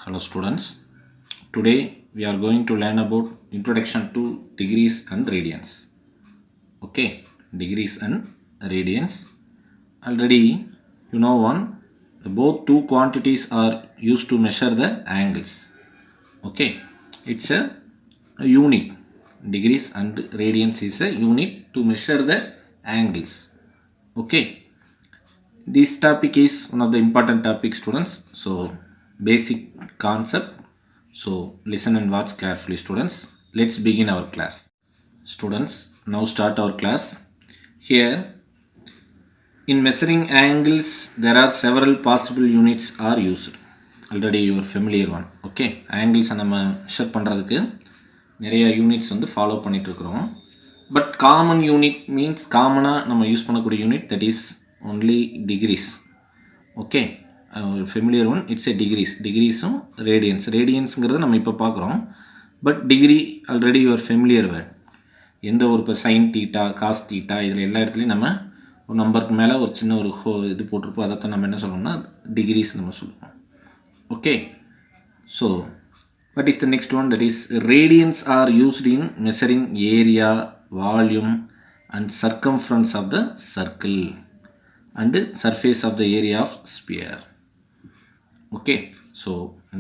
Hello students, today we are going to learn about introduction to degrees and radians. Okay, degrees and radians. Already you know both two quantities are used to measure the angles. Okay, it's a unit. Degrees and radians is a unit to measure the angles. Okay, this topic is one of the important topics, students. So basic concept, so listen and watch carefully, students. Let's begin our class. Students, now start our class. Here in measuring angles there are several possible units are used. Already you are familiar one. Okay, angles நம்ம measure பண்றதுக்கு நிறைய units வந்து follow பண்ணிட்டு இருக்கிறோம். But common unit means காமனா நம்ம use பண்ணக்கூடிய unit, that is only degrees. Okay, familiar one, it's a degrees radians. Radiansங்கிறது நம்ம இப்போ பார்க்குறோம். But degree already you are familiar word. எந்த ஒரு இப்போ சைன் தீட்டா காஸ் தீட்டா இதில் எல்லா இடத்துலையும் நம்ம ஒரு நம்பருக்கு மேலே ஒரு சின்ன ஒரு இது போட்டிருப்போம். அதைத்தான் நம்ம என்ன சொல்லணும்னா டிகிரிஸ் நம்ம சொல்லுவோம். Okay, so what is the next one? That is radians are used in measuring area, volume and circumference of the circle and surface of the area of sphere. Okay, so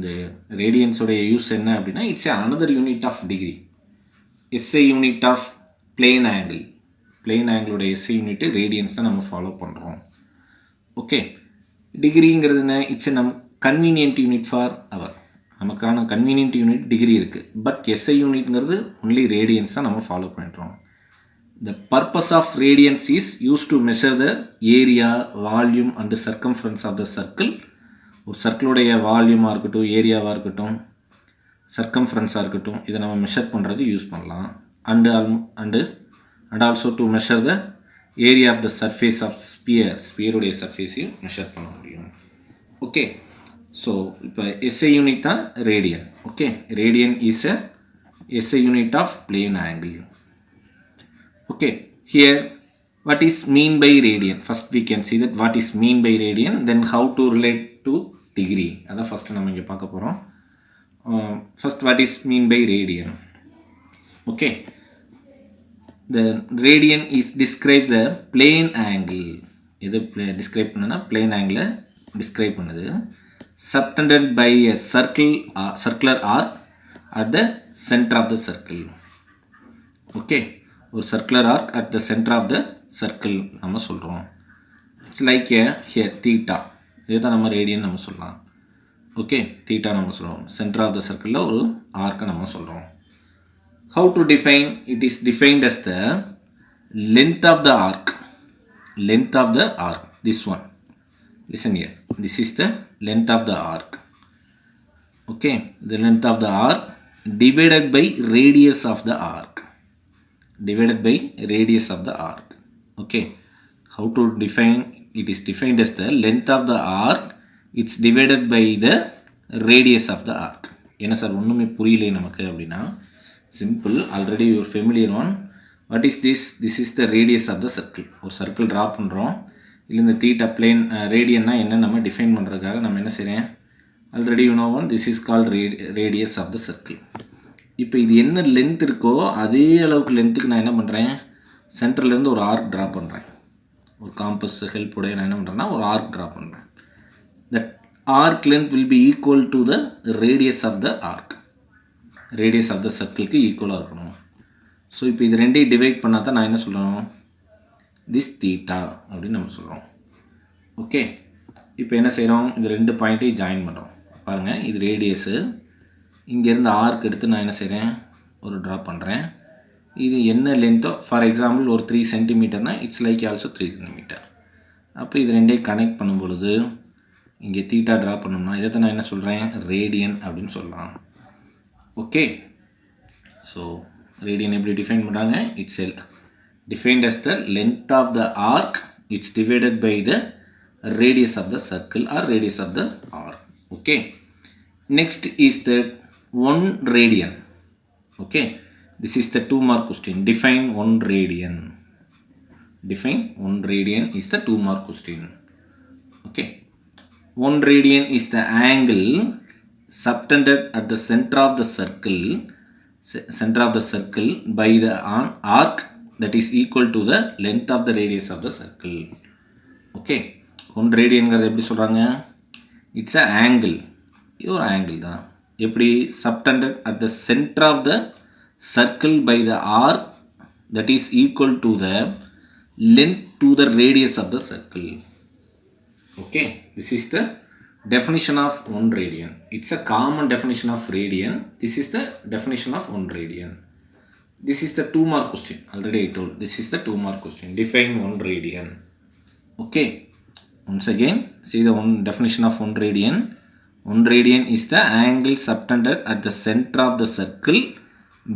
the radians oda use enna appadina, it's another unit of degree. SI unit of plane angle. Plane angle oda SI unit radians da nama follow பண்றோம். Okay, degree ங்கிறதுனா it's a convenient unit for our, நமக்கான convenient unit degree இருக்கு. But SI unitங்கிறது only radians தான் நம்ம follow பண்ணுறோம். The purpose of radians is used to measure the area, volume and the circumference of the circle. ஒரு சர்க்கிளுடைய வால்யூமாக இருக்கட்டும், ஏரியாவாக இருக்கட்டும், சர்க்கம்ஃபரன்ஸாக இருக்கட்டும், இதை நம்ம மெஷர் பண்ணுறதுக்கு யூஸ் பண்ணலாம். And also to measure the area of the surface of ஸ்பியருடைய சர்ஃபேஸையும் மெஷர் பண்ண முடியும். ஓகே, ஸோ இப்போ எஸ்ஐ யூனிட் தான் radian. Okay, radian is a SI unit of plane angle. Okay, here what is mean by radian? First we can see that what is mean by radian, then how to relate to degree. Adha first நம்ம இங்க பார்க்க போறோம். First what is mean by radian? Okay, the radian is describe the plane angle. இது describe பண்ணனா plane angle describe பண்ணுது. Subtended by a circular arc at the center of the circle. Okay, ஒரு circular arc at the center of the circle நம்ம சொல்கிறோம். It's like here theta, இதுதான் நம்ம radian நம்ம சொல்லலாம். ஓகே, தீட்டா நம்ம சொல்கிறோம். சென்டர் ஆஃப் த சர்க்கிளில் ஒரு ஆர்க்கை நம்ம சொல்கிறோம். How to define? It is defined as the length of the arc. Length of the arc, this one. Listen here, this is the length of the arc. Okay, the length of the arc divided by radius of the arc. Divided by radius of the arc. Okay, how to define? It is defined as the length of the arc, it's divided by the radius of the arc. என்ன sir ஒன்றுமே புரியலை நமக்கு அப்படின்னா, simple. Already you're familiar one. What is this? This is the radius of the circle. ஒரு circle draw பண்ணுறோம். இல்லை இந்த theta plane ரேடியன்னா என்ன நம்ம டிஃபைன் பண்ணுறதுக்காக நம்ம என்ன செய்கிறேன்? Already you know one, this is called radius of the circle. இப்போ இது என்ன லென்த் இருக்கோ அதே அளவுக்கு லென்த்துக்கு நான் என்ன பண்ணுறேன்? சென்டர்லேருந்து ஒரு ஆர்க் ட்ரா பண்ணுறேன். ஒரு காம்பஸ் ஹெல்ப்போடைய நான் என்ன பண்ணுறேன்னா ஒரு ஆர்க் ட்ரா பண்ணுறேன். That arc length will be equal to the radius of the arc. Radius of the சர்க்கிளுக்கு ஈக்குவலாக இருக்கணும். ஸோ இப்போ இது ரெண்டையும் டிவைட் பண்ணால் தான் நான் என்ன சொல்லணும்? திஸ் தீட்டா அப்படின்னு நம்ம சொல்கிறோம். ஓகே, இப்போ என்ன செய்கிறோம்? இந்த ரெண்டு பாயிண்ட்டையும் ஜாயின் பண்ணுறோம். பாருங்கள், இது ரேடியஸு. இங்கேருந்து ஆர்க் எடுத்து நான் என்ன செய்கிறேன்? ஒரு ட்ரா பண்ணுறேன். இது என்ன லென்த்தோ, ஃபார் எக்ஸாம்பிள் ஒரு 3 சென்டிமீட்டர்னால் இட்ஸ் லைக் ஆல்சோ 3 சென்டிமீட்டர். அப்போ இது ரெண்டையும் கனெக்ட் பண்ணும் பொழுது இங்கே தீட்டா ட்ரா பண்ணோம்னா இதை நான் என்ன சொல்கிறேன்? ரேடியன் அப்படின்னு சொல்லலாம். ஓகே, ஸோ ரேடியன் எப்படி டிஃபைன் பண்ணுறாங்க? It's defined as the length of the arc, it's divided by the radius of the circle or radius of the arc. Okay, next is the 1 radian. Okay, this is the 2 mark question. Define 1 radian. Define 1 radian is the 2 mark question. Okay, 1 radian is the angle subtended at the center of the circle by the arc that is equal to the length of the radius of the circle. Okay, 1 radianங்கிறது எப்படி சொல்கிறாங்க? It's a angle. இது ஒரு angle தான். எப்படி? subtended at the center of the circle by the arc that is equal to the length to the radius of the circle. Okay, this is the definition of 1 radian. It's a common definition of radian. This is the definition of 1 radian. This is the 2 mark question. Already I told. This is the 2 mark question. Define 1 radian. Okay. Once again, see the definition of 1 radian. 1 radian is the angle subtended at the center of the circle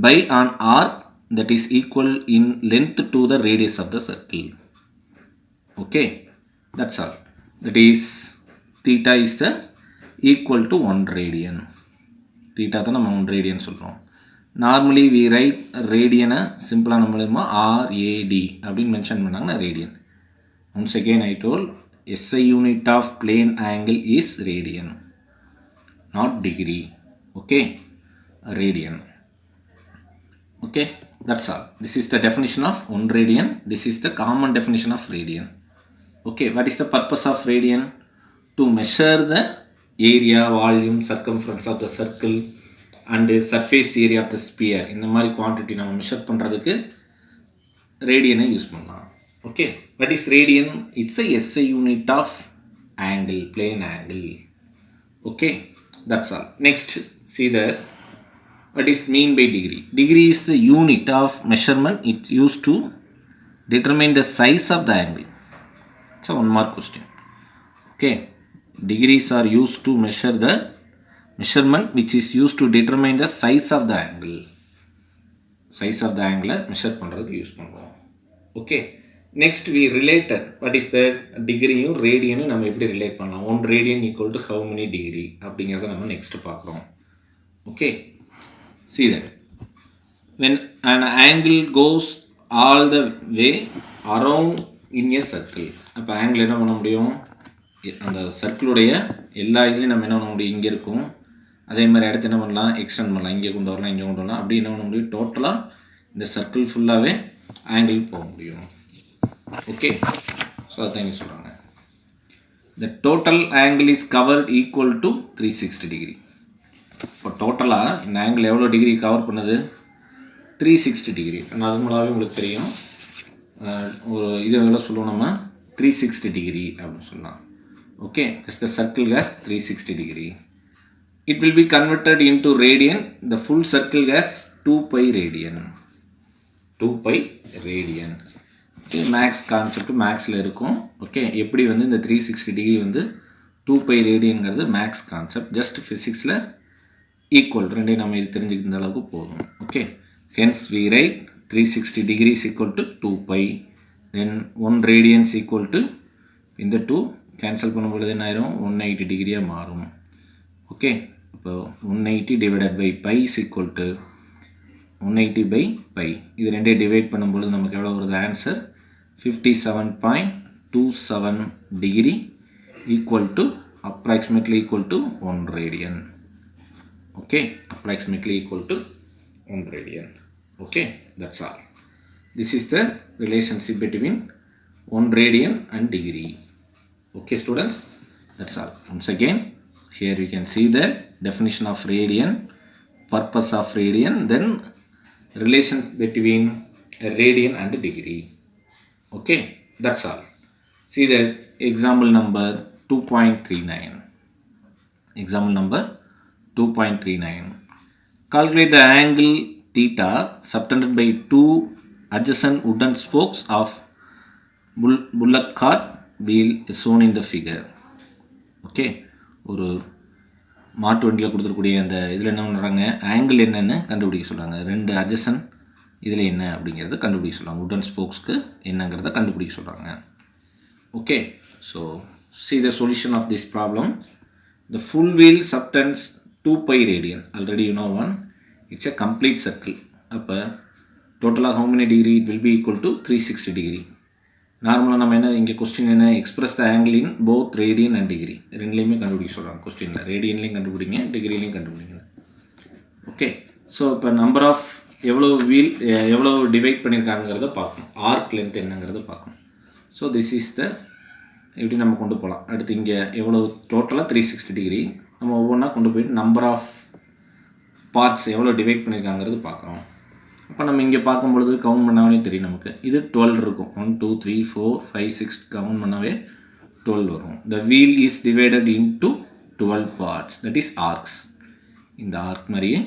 by an arc that is equal in length to the radius of the circle. Okay, that's all. That is theta is the equal to 1 radian. Theta தான் நம்ம 1 radian சொல்கிறோம். Normally we write radian சிம்பிளாக நம்மளுமா RAD அப்படின்னு mention பண்ணாங்கன்னா radian. Once again I told SI unit of plane angle is radian, not degree. Okay, radian. Okay, that's all. This is the definition of 1 radian. This is the common definition of radian. Okay, what is the purpose of radian? To measure the area, volume, circumference of the circle and the surface area of the sphere. இந்த மாதிரி quantity நம்ம measure பண்ணுறதுக்கு radian use பண்ணலாம். Okay, what is radian? It's a SI unit of angle, plane angle. Okay, that's all. Next, see there. What is mean by degree? Degree is the unit of measurement. It's used to determine the size of the angle. It's a 1 mark question. Okay, degrees are used to measure the measurement which is used to determine the size of the angle. Size of the angle measure பண்ணுறதுக்கு use பண்ணுறோம். Okay, next we related. What is the degree? Radian நம்ம எப்படி relate பண்ணலாம்? 1 radian equal to how many degree அப்படிங்கிறத நம்ம next பார்க்குறோம். Okay, see that. When an angle goes all the way around in a circle, அப்போ angle என்ன பண்ண முடியும்? அந்த சர்க்கிளுடைய எல்லா இதுலேயும் நம்ம என்ன பண்ண முடியும்? இங்கே இருக்கும். அதே மாதிரி அடுத்து என்ன பண்ணலாம்? எக்ஸ்டெண்ட் பண்ணலாம். இங்கே கொண்டு வரலாம், இங்கே கொண்டு வரலாம். அப்படி என்ன பண்ண முடியும்? டோட்டலாக இந்த சர்க்கிள் ஃபுல்லாகவே ஆங்கிள் போக முடியும். ஓகே, ஸோ அதான் இங்கே சொல்கிறாங்க. The total angle is covered equal to 360 degree. இப்போ டோட்டலாக இந்த ஆங்கிள் எவ்வளோ டிகிரி கவர் பண்ணுது? 360 டிகிரி. நார்மலாகவே உங்களுக்கு தெரியும். ஒரு இது எவ்வளோ சொல்லுவோம் நம்ம? 360 டிகிரி அப்படின்னு சொல்லலாம். Okay, this the circle has 360 degree. It will be converted into radian. The full circle has 2 pi radian. 2 pi radian. Okay, max concept maxல இருக்கும். Okay, எப்படி வந்து இந்த 360 degree வந்து 2 pi radianங்கிறது max concept. Just physicsல equal. ரெண்டையும் நம்ம இது தெரிஞ்சுக்கிற அளவுக்கு போதும். Okay, hence we write 360 degrees equal to 2 pi. Then 1 radian is equal to இந்த 2 கேன்சல் பண்ணும்பொழுது என்ன ஆயிரும்? 180 டிகிரியாக மாறும். ஓகே, இப்போ 180 divided by pi is equal to 180 pi pi. இது ரெண்டே டிவைட் பண்ணும்பொழுது நமக்கு எவ்வளோ வருது? Answer 57.27 degree equal to approximately equal to 1 radian. Okay, approximately equal to 1 radian. Okay, that's all. This is the relationship between 1 radian and degree. Okay students, that's all. Once again, here you can see the definition of radian, purpose of radian, then relations between a radian and a degree. Okay, that's all. See the example number 2.39. Example number 2.39. Calculate the angle theta subtended by 2 adjacent wooden spokes of bullock cart wheel is shown in the figure. Okay, ஒரு மாட்டு வண்டியில் கொடுத்துருக்கூடிய அந்த இதில் என்ன பண்ணுறாங்க? Angle என்னென்னு கண்டுபிடிக்க சொல்கிறாங்க. 2 adjacent இதில் என்ன அப்படிங்கிறத கண்டுபிடிக்க சொல்கிறாங்க. wooden spokesக்கு என்னங்கிறத கண்டுபிடிக்க சொல்கிறாங்க. Okay, so see the solution of this problem. The full wheel subtends 2 pi radian. Already you know one. It's a complete circle. அப்போ total how many degree? It will be equal to 360 degree. நார்மலாக நம்ம என்ன இங்கே question என்ன express the angle in both radian and degree ரெண்டுலேயுமே கண்டுபிடிக்க சொல்கிறாங்க கொஸ்டினில் ரேடியன்லேயும் கண்டுபிடிங்க டிகிரிலையும் கண்டுபிடிங்க ஓகே ஸோ இப்போ நம்பர் ஆஃப் எவ்வளோ டிவைட் பண்ணியிருக்காங்கிறத பார்க்கணும் ஆர்க் லென்த் என்னங்கிறத பார்க்கணும் ஸோ திஸ் இஸ் த இப்படி நம்ம கொண்டு போகலாம் அடுத்து இங்கே எவ்வளோ டோட்டலாக 360 டிகிரி நம்ம ஒவ்வொன்றா கொண்டு போயிட்டு நம்பர் ஆஃப் பார்ட்ஸ் எவ்வளோ டிவைட் பண்ணியிருக்காங்கிறது பார்க்குறோம் அப்போ நம்ம இங்கே பார்க்கும்பொழுது கவுண்ட் பண்ணாவே தெரியும் நமக்கு இது 12 இருக்கும் 1 2 3 4 5 6 கவுண்ட் பண்ணாவே 12 வரும் the wheel is divided into 12 parts that is arcs இந்த ஆர்க் மாதிரியே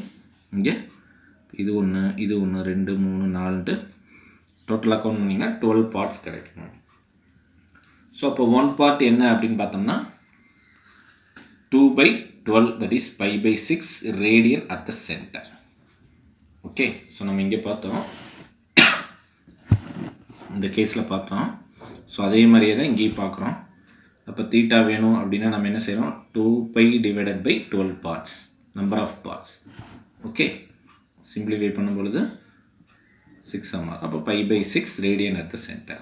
இங்கே இது ஒன்று 2 3 4 டோட்டலாக கவுண்ட் பண்ணிங்கன்னா 12 பார்ட்ஸ் கிடைக்கும் ஸோ அப்போ 1 பார்ட் என்ன அப்படின்னு பார்த்தோம்னா 2/12 that is π/6 radian at the center okay so நம்ம இங்கே பார்த்தோம் இந்த கேஸில் பார்த்தோம் ஸோ அதே மாதிரியே தான் இங்கேயும் பார்க்குறோம் அப்போ தீட்டா வேணும் அப்படின்னா நம்ம என்ன செய்கிறோம் 2π/12 parts number of parts okay simplify பண்ணும்பொழுது 6 ஆமாம் அப்போ π/6 radian at the center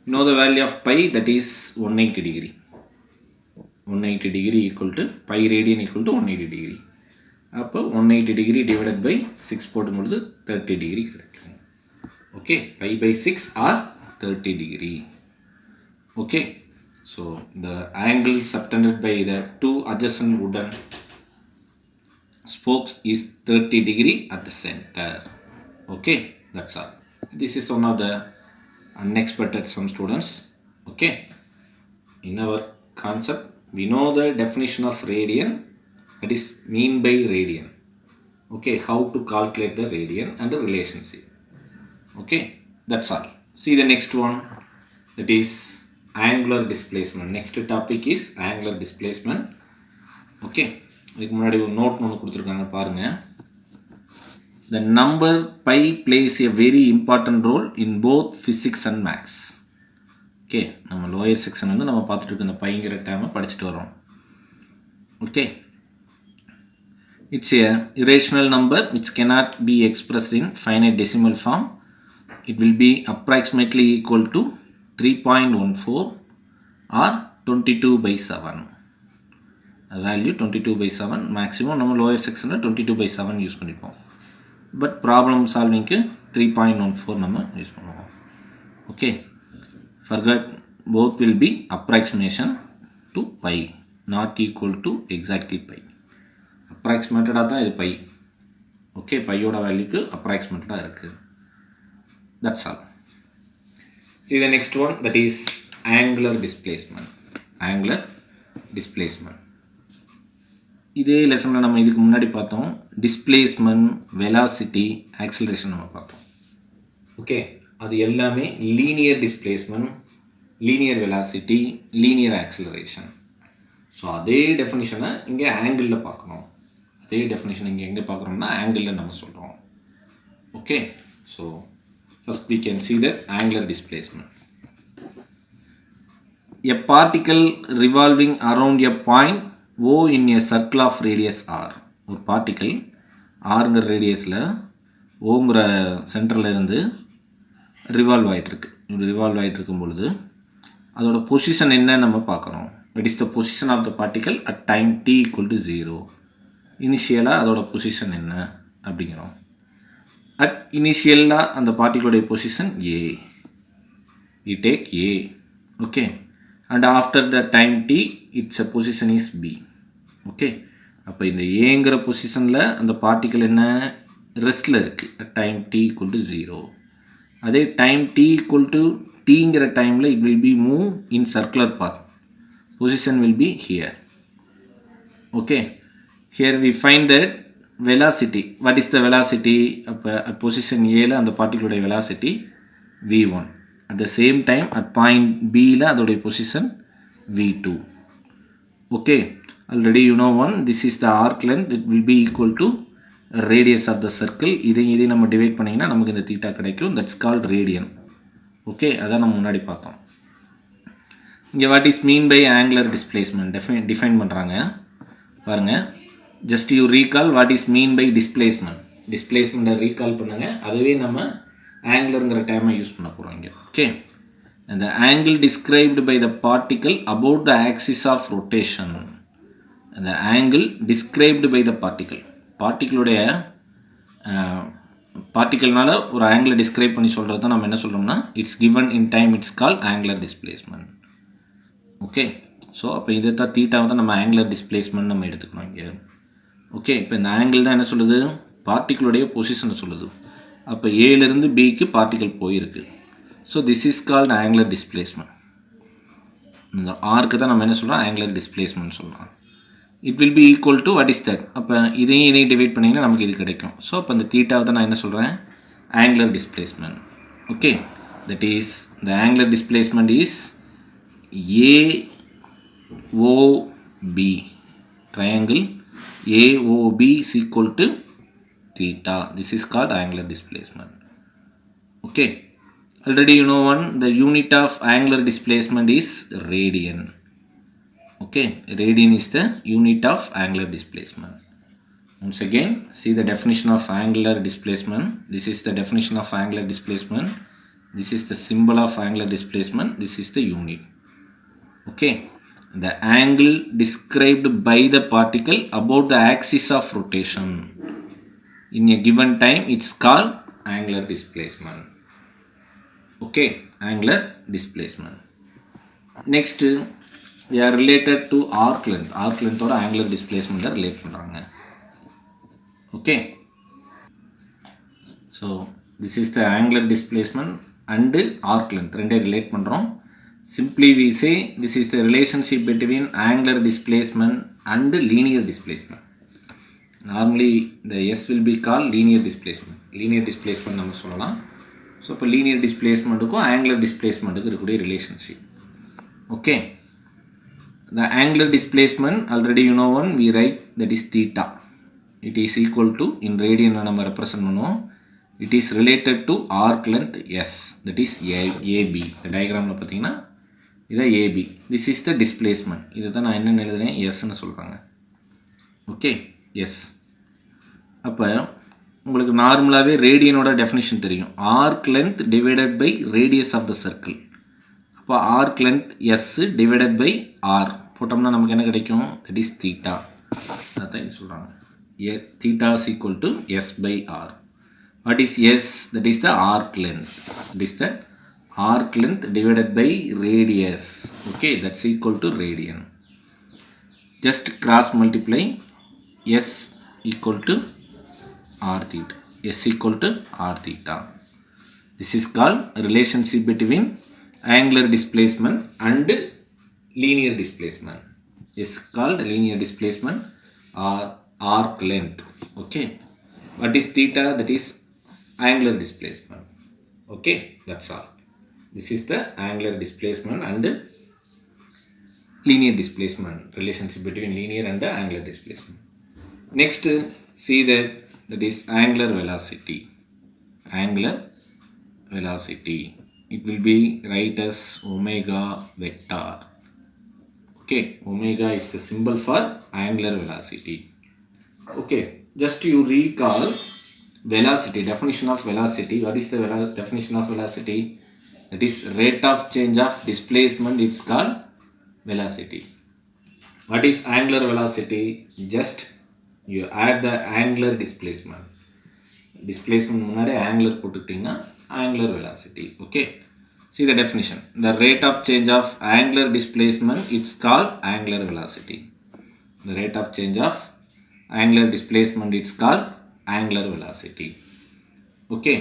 know the value of pi that is 180 degree 180 degree equal to pi radian equal to 180 degree அப்போ 180 degree divided by 6 போடும்பொழுது 30 degree கிடைக்கும் okay π/6 or 30 degree okay so the angle subtended by the two adjacent wooden spokes is 30 degree at the center okay that's all this is one of the unexpected some students okay in our concept we know the definition of radian that is mean by radian okay how to calculate the radian and the relationship okay that's all see the next one that is angular displacement next topic is angular displacement okay இதுக்கு முன்னாடி ஒரு note ஒன்று கொடுத்துருக்காங்க பாருங்க the number pi plays a very important role in both physics and maths okay நம்ம lower section வந்து நம்ம பார்த்துட்டு இருக்க இந்த பைங்கிற டேமை படிச்சுட்டு வரோம் okay it's A irrational number which cannot be expressed in finite decimal form it will be approximately equal to 3.14 or 22/7 value 22/7 maximum நம்ம lower செக்ஷனில் 22/7 யூஸ் பண்ணிப்போம் பட் ப்ராப்ளம் சால்விங்க்கு 3.14 நம்ம யூஸ் பண்ணுவோம் okay forget both will be approximation to pi not equal to exactly pi approximated தான் இது pi okay பையோட வேல்யூக்கு approximated இருக்குது that's all see the next one that is angular displacement இதே லெசனில் நம்ம இதுக்கு முன்னாடி பார்த்தோம் டிஸ்பிளேஸ்மெண்ட் வெலாசிட்டி ஆக்சிலரேஷன் நம்ம பார்த்தோம் ஓகே அது எல்லாமே linear displacement linear velocity linear acceleration so அதே டெஃபினிஷனை இங்கே ஆங்கிளில் பார்க்கணும் அதே டெஃபினிஷன் இங்கே எங்கே பார்க்குறோம்னா ஆங்கிளில் நம்ம சொல்கிறோம் okay so first we can see that angular displacement a particle revolving around a point O in a circle of radius R ஒரு பார்ட்டிக்கல் ஆறுங்கிற ரேடியஸில் ஓங்கிற சென்டரில் இருந்து ரிவால்வ் ஆகிட்டுருக்கு இப்படி ரிவால்வ் ஆகிட்டு இருக்கும் பொழுது அதோட பொசிஷன் என்ன நம்ம பார்க்குறோம் it is the position of the particle at time t equal to 0 இனிஷியலாக அதோட பொசிஷன் என்ன அப்படிங்கிறோம் அட் இனிஷியலாக அந்த பார்ட்டிக்கலுடைய position A we take A okay and after the time t its position is B okay அப்போ இந்த ஏங்கிற பொசிஷனில் அந்த பார்ட்டிக்கல் என்ன ரெஸ்ட்டில் இருக்குது டைம் t equal to 0 அதே டைம் t equal to tங்கிற டைமில் it will be move in circular path position will be here okay here we find that velocity what is the velocity அப்போ பொசிஷன் ஏல அந்த பார்ட்டிக்கலுடைய velocity v1 at the same time at point bல அதோடைய position v2 okay already you know one this is the arc length it will be equal to radius of the circle இதை நம்ம divide பண்ணிங்கன்னா நமக்கு இந்த theta கிடைக்கும் that's called radian okay அதான் நம்ம முன்னாடி பார்த்தோம் இங்கே what is mean by angular displacement define பண்ணுறாங்க பாருங்க just you recall what is mean by displacement recall பண்ணுங்க அதுவே நம்ம angularங்கிற டேமை யூஸ் பண்ண போகிறோம் இங்கே okay and the angle described by the particle about the axis of rotation. And the angle described by the particle. பார்ட்டிக்கிளுடைய பார்ட்டிக்கல்னால ஒரு ஆங்கிளை டிஸ்கிரைப் பண்ணி சொல்கிறது தான் நம்ம என்ன சொல்கிறோம்னா it's given in time it's call angular displacement. Okay, so அப்போ இதை தான் தீட்டாவை தான் நம்ம ஆங்குலர் டிஸ்பிளேஸ்மெண்ட் நம்ம எடுத்துக்கணும் இங்கே. ஓகே, இப்போ இந்த ஆங்கிள் தான் என்ன சொல்லுது, பார்ட்டிக்கிளுடைய பொசிஷனை சொல்லுது. அப்போ ஏலேருந்து பிக்கு பார்ட்டிக்கல் போயிருக்கு. So this is called angular displacement. இந்த ஆர்க்கு தான் நம்ம என்ன சொல்கிறோம், ஆங்குலர் டிஸ்பிளேஸ்மெண்ட் சொல்லலாம். It will be equal to what is that. அப்போ இதையும் டிவைட் பண்ணிங்கன்னா நமக்கு இது கிடைக்கும். ஸோ அப்போ இந்த தீட்டாவை தான் நான் என்ன சொல்கிறேன், angular displacement. Okay, that is the angular displacement is AOB. triangle AOB is equal to theta. This is called angular displacement. Okay, already you know one, the unit of angular displacement is radian. Okay, radian is the unit of angular displacement. Once again, see the definition of angular displacement. This is the definition of angular displacement. This is the symbol of angular displacement. This is the unit. Okay, the angle described by the particle about the axis of rotation in a given time, it's called angular displacement. Okay, angular displacement. Next, we are related to arc length. Arc length or angular displacement relate பண்றாங்க. Okay, so this is the angular displacement and arc length ரெண்டே relate பண்றோம். Simply we say this is the relationship between angular displacement and linear displacement. Normally the S will be called linear displacement. Linear displacement நம்ம சொல்லலாம். So இப்போ linear டிஸ்பிளேஸ்மெண்ட்டுக்கும் angular டிஸ்பிளேஸ்மெண்ட்டுக்கு இருக்கக்கூடிய relationship. Okay, the angular displacement already you know one, we write that is theta. It is equal to, in radian நம்ம represent பண்ணுவோம், it is related to arc length S, that is AB. இந்த டயக்ராமில் பார்த்தீங்கன்னா இதான் AB. This is the displacement. இதை தான் நான் என்னென்னு எழுதுறேன், Sன்னு சொல்கிறாங்க. Okay, S. அப்போ உங்களுக்கு நார்மலாகவே ரேடியனோட டெஃபினிஷன் தெரியும், arc length divided by radius of the circle. அப்போ arc length S divided by R போட்டோம்னா நமக்கு என்ன கிடைக்கும், தட் இஸ் தீட்டா. அதான் இங்கே சொல்கிறாங்க, theta is equal to S by R. What is S, that is the arc length. That is the arc length divided by radius. Okay, that's equal to radian. Just cross multiply S equal to r theta. S equal to r theta. This is called relationship between angular displacement and linear displacement. Is called linear displacement or arc length. Okay, what is theta, that is angular displacement. Okay, that's all. This is the angular displacement and linear displacement, relationship between linear and angular displacement. Next, see that is angular velocity. Angular velocity, it will be write as omega vector. Okay, omega is the symbol for angular velocity. Okay, just you recall velocity, definition of velocity. What is the definition of velocity? That is rate of change of displacement, it's called velocity. What is angular velocity? Just you add the angular displacement. Displacement முன்னாடி angular போட்டுக்கிட்டீங்கன்னா angular velocity. Okay, see the definition. The rate of change of angular displacement, it's called angular velocity. The rate of change of angular displacement, it's called angular velocity. Okay,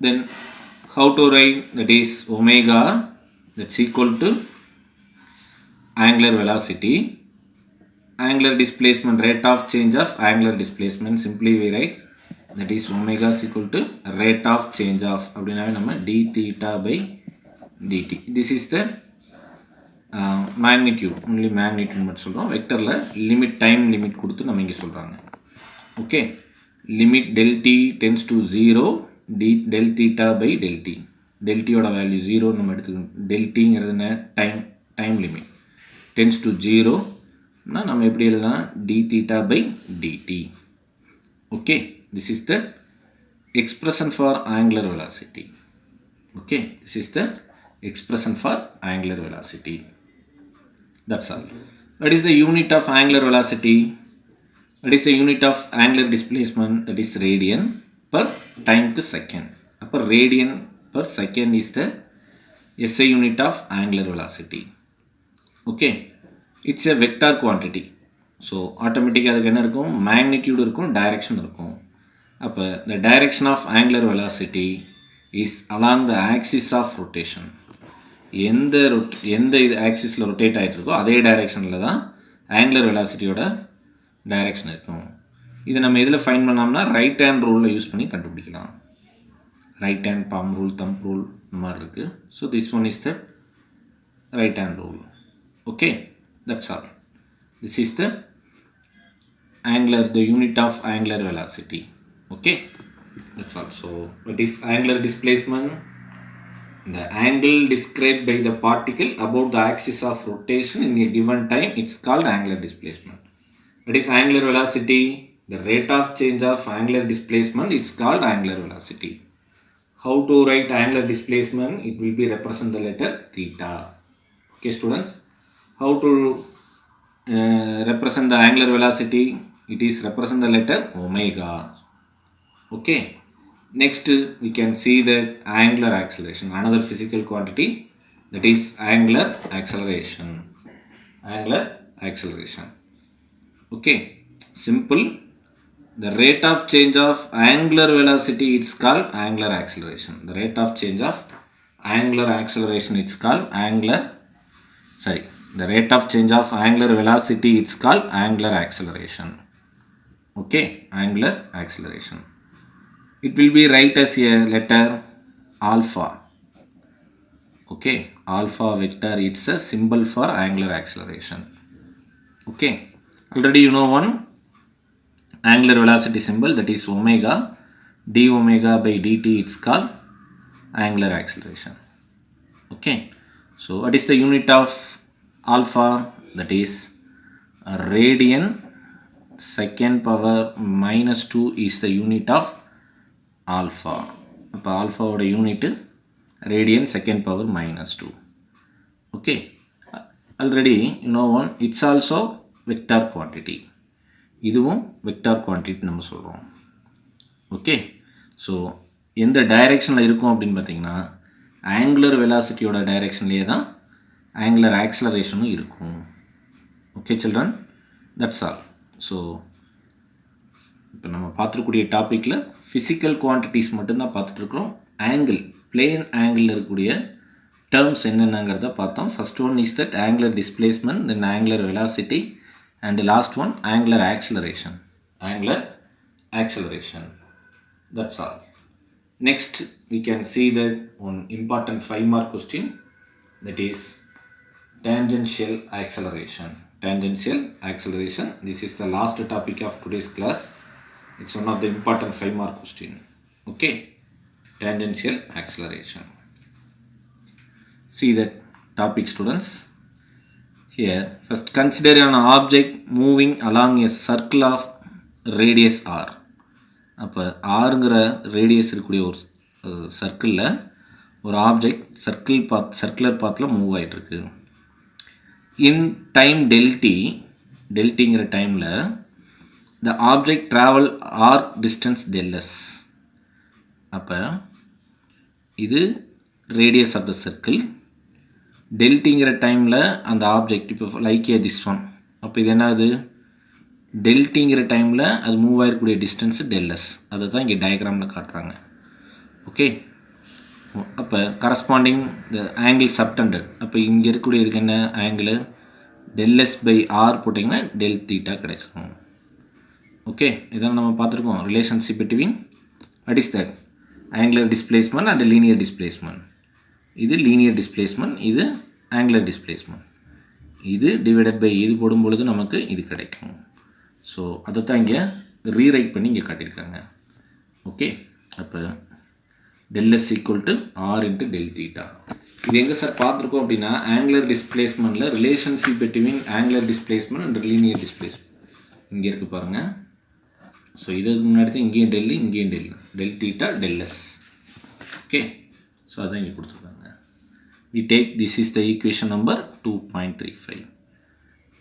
then how to write, that is omega, that's equal to angular velocity, angular displacement, rate of change of angular displacement. Simply we write that is omega is equal to rate of change of அப்படினாவே நம்ம d theta by dt. This is the magnitude, only magnitude மட்டும் சொல்கிறோம். வெக்டரில் limit, time limit கொடுத்து நம்ம இங்கே சொல்கிறாங்க. Okay, limit del t tends to 0 del theta by del t. del t ஓட value 0 நம்ம எடுத்துக்கணும். del t ங்கிறது டைம் லிமிட் tends to 0 நம்ம எப்படி எழுதலாம், d theta by dt. Okay, this is the expression for angular velocity. Okay, this is the expression for angular velocity. That's all. What is the unit of angular velocity? What is the unit of angular displacement? That is radian per time per second. Upper radian per second is the SI unit of angular velocity. Okay, it's a vector quantity. So automatically அதுக்கு என்ன இருக்கும், magnitude இருக்கும், direction இருக்கும். அப்போ the direction of angular velocity is along the axis of rotation. எந்த ஆக்சிஸில் rotate ஆகிட்டு இருக்கோ அதே டைரெக்ஷனில் தான் ஆங்குலர் வெலாசிட்டியோட டைரெக்ஷன் இருக்கும். இதை நம்ம எதில் ஃபைண்ட் பண்ணோம்னா ரைட் ஹேண்ட் ரூலில் யூஸ் பண்ணி கண்டுபிடிக்கலாம். Right hand palm rule, thumb rule இந்த மாதிரி இருக்குது. So this one is the right hand rule. Okay, that's all. This is the unit of angular velocity. Okay, that's all. So what is angular displacement? The angle described by the particle about the axis of rotation in a given time, it's called angular displacement. What is angular velocity? The rate of change of angular displacement, it's called angular velocity. How to write angular displacement? It will be represent the letter theta. Okay students, how to represent the angular velocity? It is represent the letter omega. Okay, next we can see that angular acceleration, another physical quantity, that is angular acceleration. Angular acceleration. Okay, simple. The rate of change of angular velocity, it's called angular acceleration. The rate of change of angular acceleration, it's called the rate of change of angular velocity, it's called angular acceleration. Okay, angular acceleration. It will be write as a letter alpha. Okay, alpha vector, it's a symbol for angular acceleration. Okay, already you know one angular velocity symbol, that is omega. D omega by dt, it's called angular acceleration. Okay, so what is the unit of alpha? That is radian second power minus 2 is the unit of alpha. அப்போ ஆல்ஃபாவோட unit radian second power -2. Okay, already you know one, it's also vector quantity. இதுவும் vector quantity நம்ம சொல்கிறோம். Okay, so எந்த டைரெக்ஷனில் இருக்கும் அப்படின்னு பார்த்தீங்கன்னா ஆங்குலர் வெலாசிட்டியோட டைரெக்ஷன்லேயே தான் ஆங்குலர் ஆக்சலரேஷனும் இருக்கும். Okay children, that's all. So இப்போ நம்ம பார்த்துருக்கூடிய டாப்பிக்கில் ஃபிசிக்கல் குவான்டிட்டிஸ் மட்டும்தான் பார்த்துட்ருக்குறோம். ஆங்கிள், பிளேன் ஆங்கிளில் இருக்கக்கூடிய டேர்ம்ஸ் என்னென்னங்கிறத பார்த்தோம். First one is that angular displacement, then angular velocity, and last one angular acceleration. Angular acceleration, that's all. Next we can see that one important 5-mark question, that is tangential acceleration. Tangential acceleration, this is the last topic of today's class. It's one of the important 5-mark question. Okay, tangential acceleration. See that topic students. Here first consider an object moving along a circle of radius r. அப்போ ஆறுங்கிற radius இருக்கக்கூடிய ஒரு சர்க்கிளில் ஒரு object circular பாத்தில் move ஆகிட்டுருக்கு. இன் time டெல்டிங்கிற டைமில் the object travel arc distance del s. அப்போ இது ரேடியஸ் ஆஃப் த சர்க்கிள். டெல்டிங்கிற டைமில் அந்த ஆப்ஜெக்ட் இப்போ லைக் ஏ திஸ் ஒன். அப்போ இது என்னது, டெல்டிங்கிற டைமில் அது மூவ் ஆகிருக்கக்கூடிய டிஸ்டன்ஸு டெல்எஸ். அதை தான் இங்கே டயக்ராமில் காட்டுறாங்க. ஓகே, அப்போ கரஸ்பாண்டிங் த ஆங்கிள் சப்டெண்டட். அப்போ இங்கே இருக்கக்கூடிய இதுக்கு என்ன ஆங்கிள், டெல்எஸ் பை ஆர் போட்டிங்கன்னா டெல் தீட்டா கிடைச்சிடும். ஓகே, இதான் நம்ம பார்த்துருக்கோம் relationship between what is that angular displacement and linear displacement. இது லீனியர் டிஸ்பிளேஸ்மெண்ட், இது ஆங்குலர் டிஸ்பிளேஸ்மெண்ட். இது டிவைடட் பை இது போடும் பொழுது நமக்கு இது கிடைக்கும். ஸோ அதை தான் இங்கே ரீரைட் பண்ணி இங்கே காட்டியிருக்காங்க. ஓகே, அப்போ del S equal to R into del theta. இது எங்கே சார் பார்த்துருக்கோம் அப்படின்னா ஆங்குலர் டிஸ்பிளேஸ்மெண்ட்டில் relationship between angular displacement and linear displacement இங்கே இருக்குது பாருங்கள். ஸோ இதுக்கு முன்னாடி தான் இங்கேயும் டெல்லு, இங்கேயும் del theta del s. Okay, so அதான் இங்கே கொடுத்துருக்காங்க. we take this is the equation number 2.35.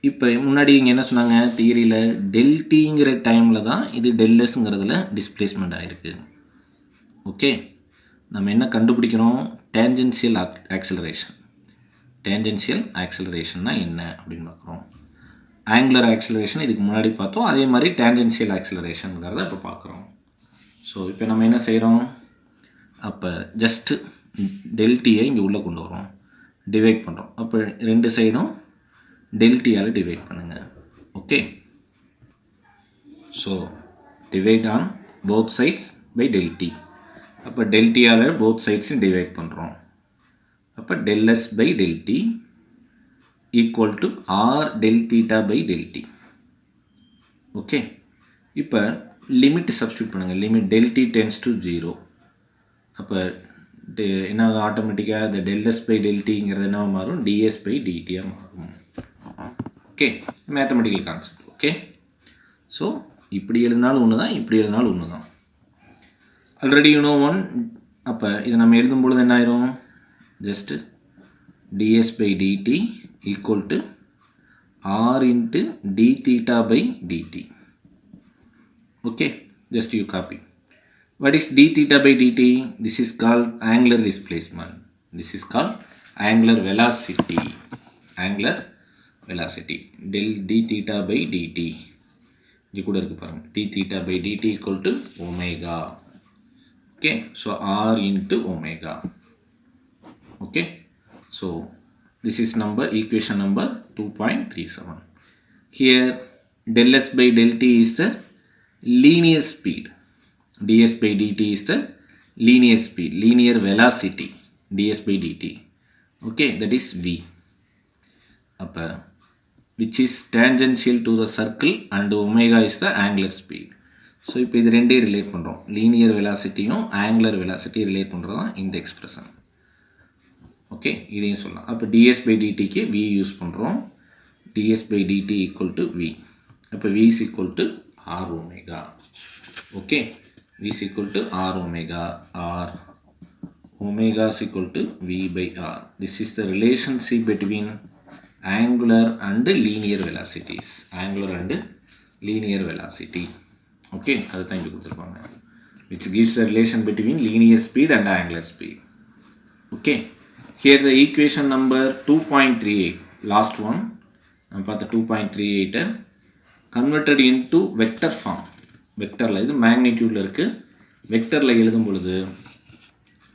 இப்போ முன்னாடி இங்கே என்ன சொன்னாங்க தியரியில் டெல்டிங்கிற டைமில் தான் இது டெல்லஸ்ங்கிறதுல டிஸ்பிளேஸ்மெண்ட் ஆகிருக்கு. ஓகே, நம்ம என்ன கண்டுபிடிக்கிறோம்? Tangential acceleration. டேஞ்சென்ஷியல் ஆக்சிலரேஷன்னா என்ன அப்படின்னு பார்க்குறோம். ஆங்குலர் ஆக்சிலரேஷன் இதுக்கு முன்னாடி பார்த்தோம், அதே மாதிரி டேஞ்சென்ஷியல் ஆக்சிலரேஷனுங்கிறத இப்போ பார்க்குறோம். ஸோ இப்போ நம்ம என்ன செய்கிறோம்? அப்போ ஜஸ்ட்டு டெல்டியை இங்கே உள்ளே கொண்டு வரோம், டிவைட் பண்ணுறோம். அப்போ ரெண்டு சைடும் டெல்டியால் டிவைட் பண்ணுங்கள். Okay, so divide on both sides by del t. அப்போ டெல்டியால் போத் சைட்ஸையும் டிவைட் பண்ணுறோம். அப்போ del s by del t equal to R del theta by del t. Okay, இப்போ லிமிட் சப்ஸ்டியூட் பண்ணுங்கள். Limit del t tends to 0. அப்போ என்ன ஆட்டோமேட்டிக்காக இந்த டெல்எஸ் பை டெல்டிங்கிறது என்ன மாறும்? டிஎஸ் பை டிடியாக மாறும். Okay, mathematical concept. Okay, so இப்படி எழுதினாலும் ஒன்று தான், இப்படி எழுதினாலும் ஒன்று தான். Already you know one. அப்போ இதை நம்ம எழுதும்பொழுது என்ன ஆயிரும்? Just d s by DD equal to R into d theta by d t. Okay, just you copy. What is d theta by dt? This is called angular displacement. This is called angular velocity. Angular velocity. Del d theta by dt. இது கூட இருக்கு பாருங்க. d theta by dt equal to omega. Okay, so r into omega. Okay, so this is equation number 2.37. Here del s by del t is the linear speed. ds by dt is the linear speed, linear velocity, ds by dt. Okay, that is v. Appa, which is tangential to the circle and omega is the angular speed. So இப்போ இது ரெண்டே relate பண்ணுறோம். Linear வெலாசிட்டியும் angular velocity relate பண்ணுறது தான் இந்த expression. Okay, இதையும் சொல்லலாம். அப்போ டிஎஸ் பை டிடிக்கு வி யூஸ் பண்ணுறோம். DS by DD equal to V. அப்போ V is equal to R omega. Okay, v is equal to r omega, r omega is equal to v by r. This is the relationship between angular and linear velocities. Angular and linear velocity. Okay, அது தான் இங்கே கொடுத்துருப்பாங்க. Which gives the relation between linear speed and angular speed. Okay, here the equation number 2.38, last one. நம்ம பார்த்த 2.38 converted into vector form. வெக்டரில் இது மேக்னிடியூடில் இருக்குது. வெக்டரில் எழுதும் பொழுது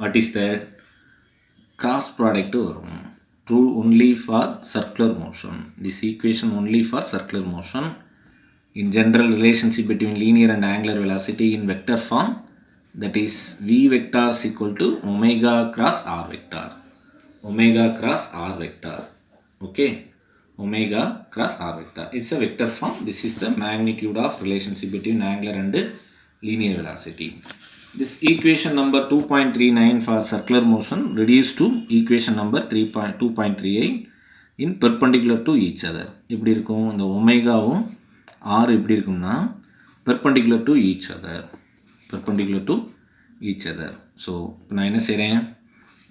what is that? Cross product வரும். True only for circular motion. This equation only for circular motion. In general relationship between linear and angular velocity in vector form, that is V vector is equal to omega cross R vector. Omega cross R vector. Okay, omega cross r vector. It's a vector form. This is the magnitude of relationship between angular and linear velocity. This equation number 2.39 for circular motion reduced to equation number 2.38 in perpendicular to each other. எப்படி இருக்கும்? இந்த ஒமேகாவும் r எப்படி இருக்கும்னா perpendicular to each other. Perpendicular to each other. So நான் என்ன செய்கிறேன்?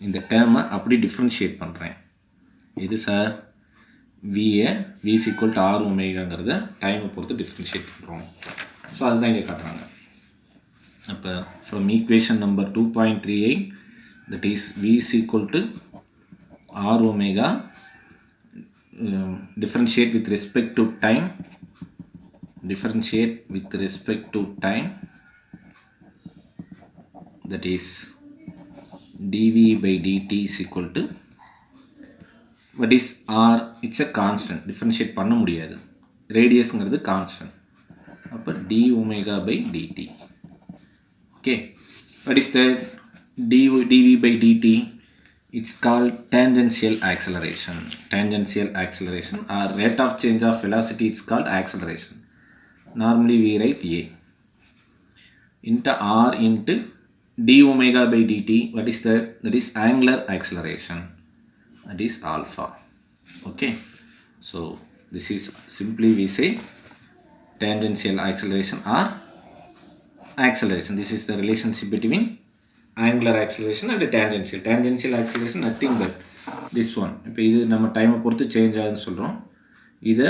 இந்த டேர்மை அப்படி டிஃப்ரென்ஷியேட் பண்ணுறேன். இது sir v is equal to r ஒமேகாங்கிறத டைமை பொறுத்து டிஃப்ரென்ஷியேட் பண்ணுறோம். ஸோ அதுதான் இங்கே காட்டுறாங்க. அப்போ from equation number 2.38 that is v is equal to r omega, differentiate with respect to time, differentiate with respect to time, that is dv by dt is equal to what is r? It's a constant. Differentiate பண்ண முடியாது. ரேடியஸ்ங்கிறது constant. அப்போ d omega by dt. Okay, what is that? dv by dt, it's called tangential acceleration. Tangential acceleration or rate of change of velocity, it's called acceleration. Normally we write a into r into d omega by dt. What is that? That is angular acceleration. That is alpha. Okay, so this is simply we say tangential acceleration or acceleration. This is the relationship between angular acceleration and tangential. Tangential acceleration nothing but this one இப்போ இது நம்ம டைமை பொறுத்து change ஆகுதுன்னு சொல்கிறோம். இதை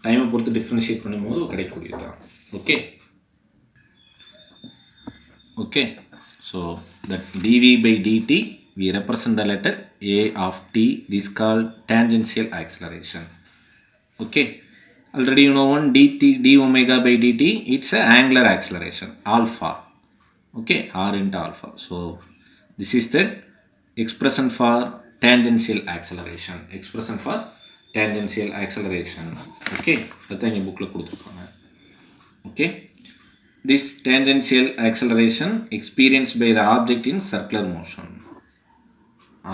டைமை பொறுத்து டிஃப்ரென்ஷியேட் பண்ணும்போது கிடைக்கக்கூடியது தான். Okay okay, so that dv by dt we represent the letter a of t. This is called tangential acceleration. Okay, already you know one d omega by dt, it's a angular acceleration alpha. Okay, r into alpha. So this is the expression for tangential acceleration. Expression for tangential acceleration. Okay, that's in your booklet. Okay, this tangential acceleration experienced by the object in circular motion.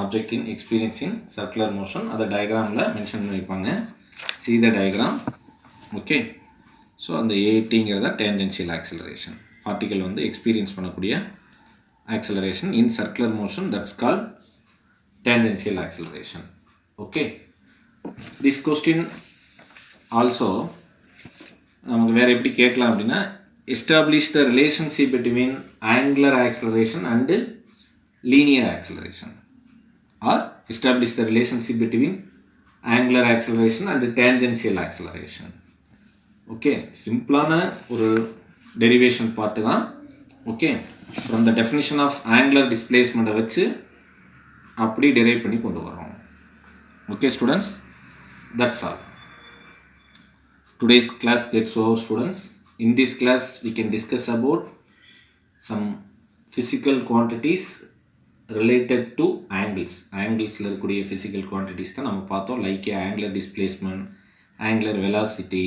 Object in experiencing circular motion. That diagram la mention pannirupanga. See the diagram. Okay, so அந்த ATங்கிறத tangential acceleration. Particle வந்து experience பண்ணக்கூடிய acceleration in circular motion, that's called tangential acceleration. Okay, this question also நமக்கு வேற எப்படி கேட்கலாம் அப்படின்னா, establish the relationship between angular acceleration and linear acceleration, or establish the relationship between angular acceleration and tangential acceleration. Okay, சிம்பிளான ஒரு derivation part தான். Okay, from the definition of angular டிஸ்பிளேஸ்மெண்ட்டை வச்சு அப்படி டெரைவ் பண்ணி கொண்டு வரோம். Okay students, that's all. Today's class gets over, students. In this class we can discuss about some physical quantities related to angles. Anglesல இருக்கக்கூடிய physical quantities தான் நம்ம பார்த்தோம். Like angular displacement, angular velocity,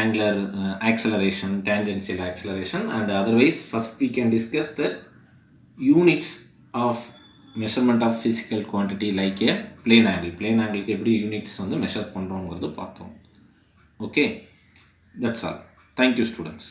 angular acceleration, tangential acceleration, and otherwise first we can discuss the units of measurement of physical quantity like a plane angle. Plane angle க்கு எப்படி units வந்து measure பண்றோம்ங்கிறது பார்த்தோம். Okay, that's all. Thank you, students.